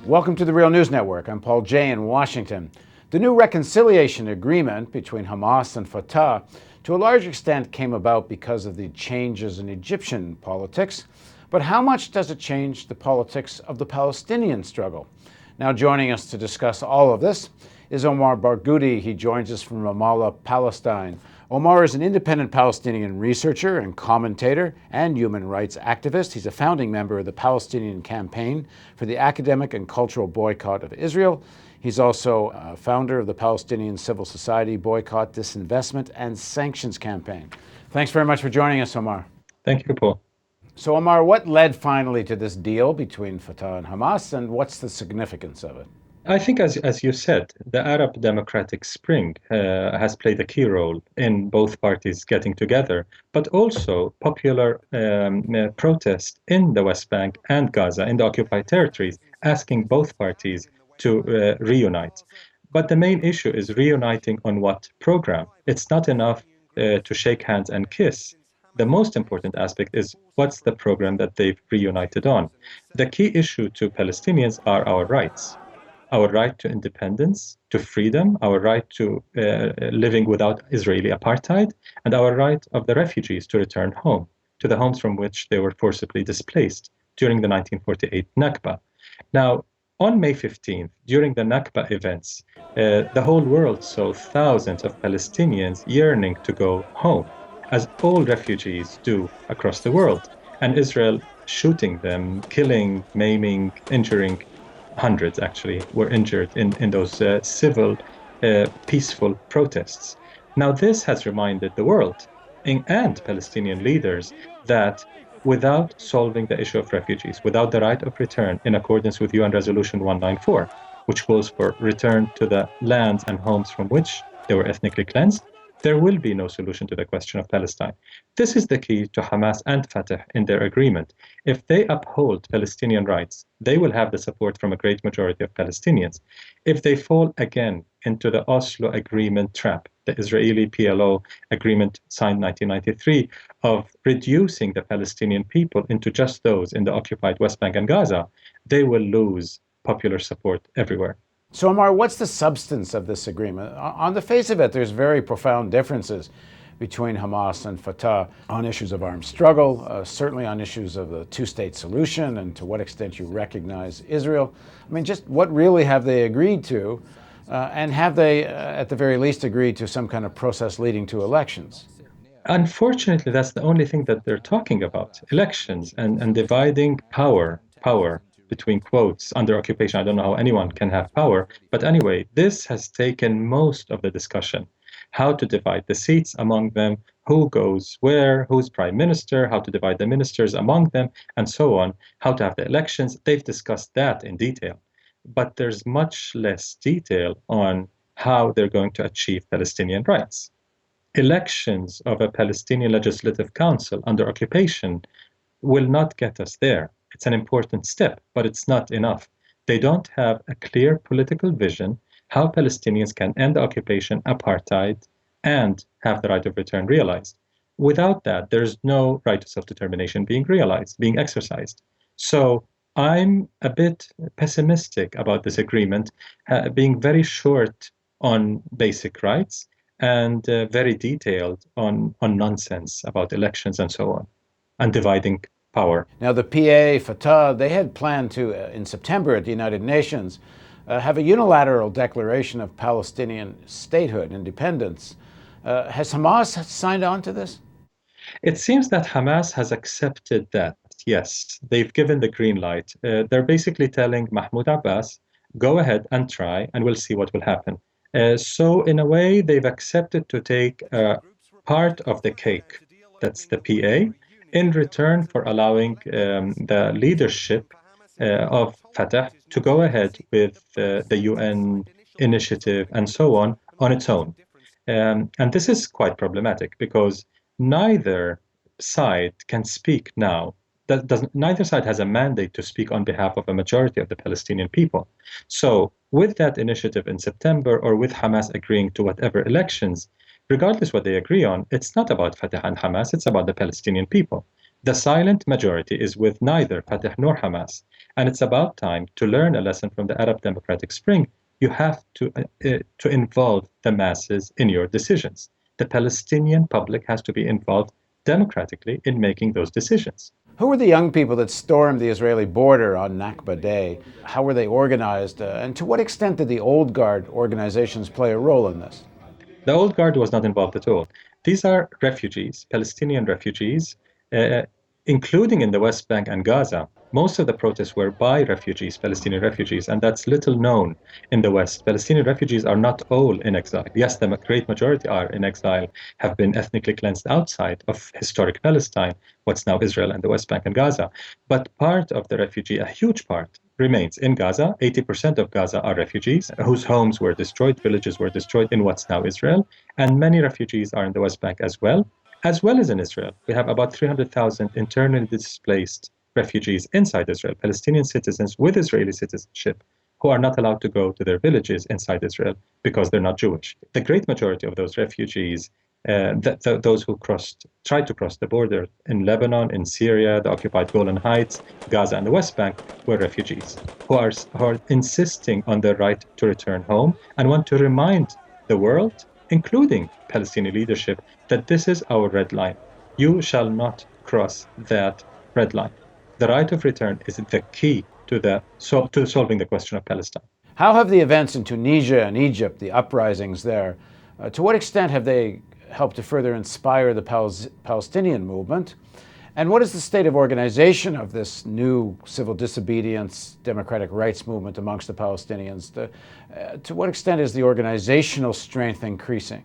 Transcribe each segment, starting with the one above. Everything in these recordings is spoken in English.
Welcome to the Real News Network. I'm Paul Jay in Washington. The new reconciliation agreement between Hamas and Fatah, to a large extent, came about because of the changes in Egyptian politics. But how much does it change the politics of the Palestinian struggle? Now joining us to discuss all of this is Omar Barghouti. He joins us from Ramallah, Palestine. Omar is an independent Palestinian researcher and commentator and human rights activist. He's a founding member of the Palestinian Campaign for the Academic and Cultural Boycott of Israel. He's also a founder of the Palestinian Civil Society Boycott, Disinvestment and Sanctions Campaign. Thanks very much for joining us, Omar. Thank you, Paul. So, Omar, what led finally to this deal between Fatah and Hamas, and what's the significance of it? I think, as you said, the Arab Democratic Spring has played a key role in both parties getting together, but also popular protest in the West Bank and Gaza, in the occupied territories, asking both parties to reunite. But the main issue is reuniting on what program? It's not enough to shake hands and kiss. The most important aspect is what's the program that they've reunited on. The key issue to Palestinians are our rights. Our right to independence, to freedom, our right to living without Israeli apartheid, and our right of the refugees to return home, to the homes from which they were forcibly displaced during the 1948 Nakba. Now, on May 15th, during the Nakba events, the whole world saw thousands of Palestinians yearning to go home, as all refugees do across the world, and Israel shooting them, killing, maiming, injuring. Hundreds actually were injured in those civil, peaceful protests. Now, this has reminded the world and Palestinian leaders that without solving the issue of refugees, without the right of return in accordance with UN Resolution 194, which calls for return to the lands and homes from which they were ethnically cleansed, there will be no solution to the question of Palestine. This is the key to Hamas and Fatah in their agreement. If they uphold Palestinian rights, they will have the support from a great majority of Palestinians. If they fall again into the Oslo Agreement trap, the Israeli PLO agreement signed 1993, of reducing the Palestinian people into just those in the occupied West Bank and Gaza, they will lose popular support everywhere. So, Omar, what's the substance of this agreement? On the face of it, there's very profound differences between Hamas and Fatah on issues of armed struggle, certainly on issues of the two-state solution and to what extent you recognize Israel. I mean, just what really have they agreed to? And have they, at the very least, agreed to some kind of process leading to elections? Unfortunately, that's the only thing that they're talking about, elections and dividing power between quotes, under occupation. I don't know how anyone can have power. But anyway, this has taken most of the discussion. How to divide the seats among them, who goes where, who's prime minister, how to divide the ministers among them, and so on, how to have the elections. They've discussed that in detail. But there's much less detail on how they're going to achieve Palestinian rights. Elections of a Palestinian Legislative Council under occupation will not get us there. It's an important step, but it's not enough. They don't have a clear political vision how Palestinians can end the occupation, apartheid, and have the right of return realized. Without that, there's no right to self-determination being realized, being exercised. So I'm a bit pessimistic about this agreement, being very short on basic rights and very detailed on nonsense about elections and so on, and dividing power. Now, the PA, Fatah, they had planned to, in September at the United Nations, have a unilateral declaration of Palestinian statehood, independence. Has Hamas signed on to this? It seems that Hamas has accepted that, yes. They've given the green light. They're basically telling Mahmoud Abbas, go ahead and try, and we'll see what will happen. So in a way, they've accepted to take part of the cake, that's the PA, in return for allowing the leadership of Fatah to go ahead with the UN initiative and so on its own. And this is quite problematic because neither side can speak now. Neither side has a mandate to speak on behalf of a majority of the Palestinian people. So with that initiative in September, or with Hamas agreeing to whatever elections, regardless what they agree on, it's not about Fatah and Hamas, it's about the Palestinian people. The silent majority is with neither Fatah nor Hamas. And it's about time to learn a lesson from the Arab Democratic Spring. You have to involve the masses in your decisions. The Palestinian public has to be involved democratically in making those decisions. Who were the young people that stormed the Israeli border on Nakba Day? How were they organized? And to what extent did the old guard organizations play a role in this? The old guard was not involved at all. These are refugees, Palestinian refugees, uh, including in the West Bank and Gaza. Most of the protests were by refugees, Palestinian refugees, and that's little known in the West. Palestinian refugees are not all in exile. Yes, the great majority are in exile, have been ethnically cleansed outside of historic Palestine, what's now Israel and the West Bank and Gaza. But part of the refugee, a huge part, remains in Gaza. 80% of Gaza are refugees whose homes were destroyed, villages were destroyed in what's now Israel. And many refugees are in the West Bank as well as in Israel. We have about 300,000 internally displaced refugees inside Israel, Palestinian citizens with Israeli citizenship, who are not allowed to go to their villages inside Israel because they're not Jewish. The great majority of those refugees, those who tried to cross the border in Lebanon, in Syria, the occupied Golan Heights, Gaza, and the West Bank, were refugees who are insisting on their right to return home and want to remind the world, including Palestinian leadership, that this is our red line. You shall not cross that red line. The right of return is the key to solving the question of Palestine. How have the events in Tunisia and Egypt, the uprisings there, to what extent have they helped to further inspire the Palestinian movement? And what is the state of organization of this new civil disobedience, democratic rights movement amongst the Palestinians? To what extent is the organizational strength increasing?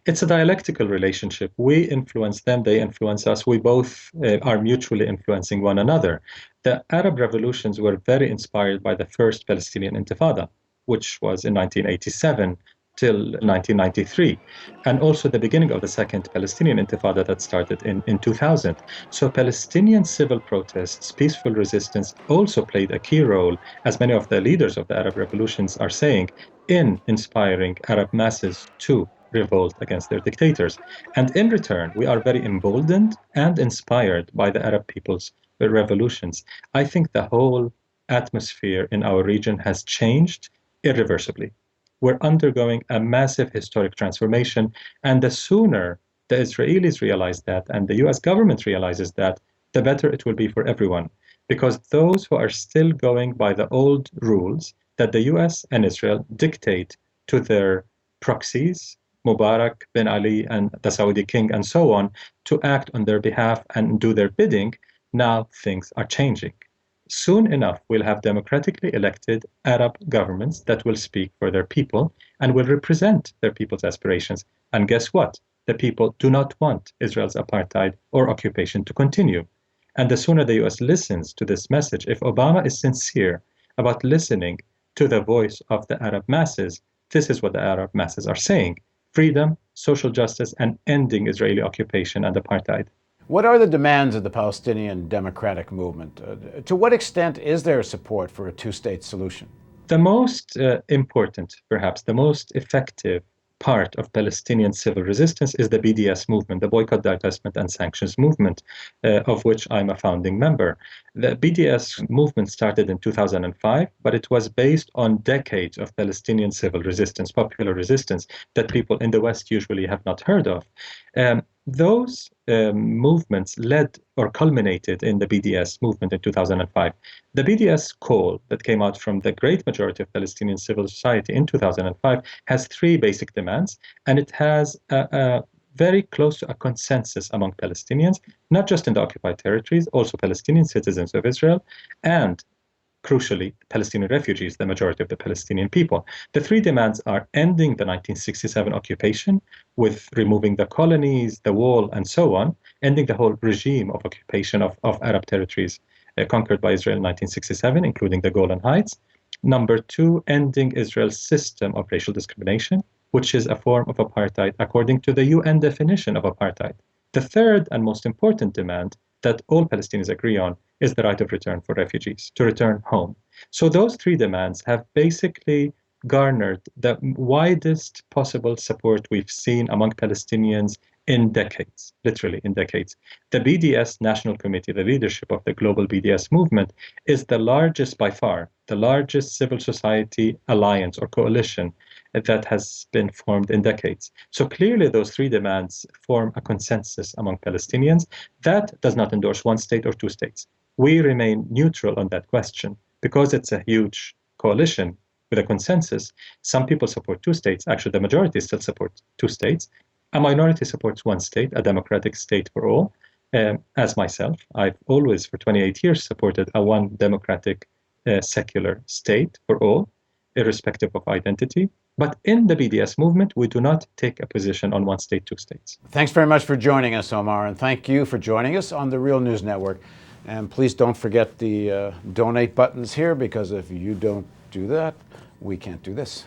It's a dialectical relationship. We influence them, they influence us. We both are mutually influencing one another. The Arab revolutions were very inspired by the first Palestinian Intifada, which was in 1987 till 1993, and also the beginning of the second Palestinian Intifada that started in 2000. So Palestinian civil protests, peaceful resistance also played a key role, as many of the leaders of the Arab revolutions are saying, in inspiring Arab masses to revolt against their dictators. And in return, we are very emboldened and inspired by the Arab people's revolutions. I think the whole atmosphere in our region has changed irreversibly. We're undergoing a massive historic transformation, and the sooner the Israelis realize that and the US government realizes that, the better it will be for everyone. Because those who are still going by the old rules that the US and Israel dictate to their proxies, Mubarak, Ben Ali, and the Saudi king, and so on, to act on their behalf and do their bidding, now things are changing. Soon enough, we'll have democratically elected Arab governments that will speak for their people and will represent their people's aspirations. And guess what? The people do not want Israel's apartheid or occupation to continue. And the sooner the US listens to this message, if Obama is sincere about listening to the voice of the Arab masses, this is what the Arab masses are saying: freedom, social justice, and ending Israeli occupation and apartheid. What are the demands of the Palestinian democratic movement? To what extent is there support for a two-state solution? The most important, perhaps the most effective part of Palestinian civil resistance is the BDS movement, the Boycott, Divestment and Sanctions movement, of which I'm a founding member. The BDS movement started in 2005, but it was based on decades of Palestinian civil resistance, popular resistance, that people in the West usually have not heard of. Those movements led or culminated in the BDS movement in 2005. The BDS call that came out from the great majority of Palestinian civil society in 2005 has three basic demands, and it has very close to a consensus among Palestinians, not just in the occupied territories, also Palestinian citizens of Israel, and crucially, Palestinian refugees, the majority of the Palestinian people. The three demands are ending the 1967 occupation with removing the colonies, the wall, and so on, ending the whole regime of occupation of Arab territories conquered by Israel in 1967, including the Golan Heights. Number two, ending Israel's system of racial discrimination, which is a form of apartheid according to the UN definition of apartheid. The third and most important demand that all Palestinians agree on is the right of return for refugees, to return home. So those three demands have basically garnered the widest possible support we've seen among Palestinians in decades, literally in decades. The BDS National Committee, the leadership of the global BDS movement, is the largest by far, the largest civil society alliance or coalition that has been formed in decades. So clearly those three demands form a consensus among Palestinians that does not endorse one state or two states. We remain neutral on that question because it's a huge coalition with a consensus. Some people support two states. Actually, the majority still support two states. A minority supports one state, a democratic state for all. As myself, I've always, for 28 years, supported a one democratic, secular state for all, irrespective of identity. But in the BDS movement, we do not take a position on one state, two states. Thanks very much for joining us, Omar, and thank you for joining us on the Real News Network. And please don't forget the donate buttons here, because if you don't do that, we can't do this.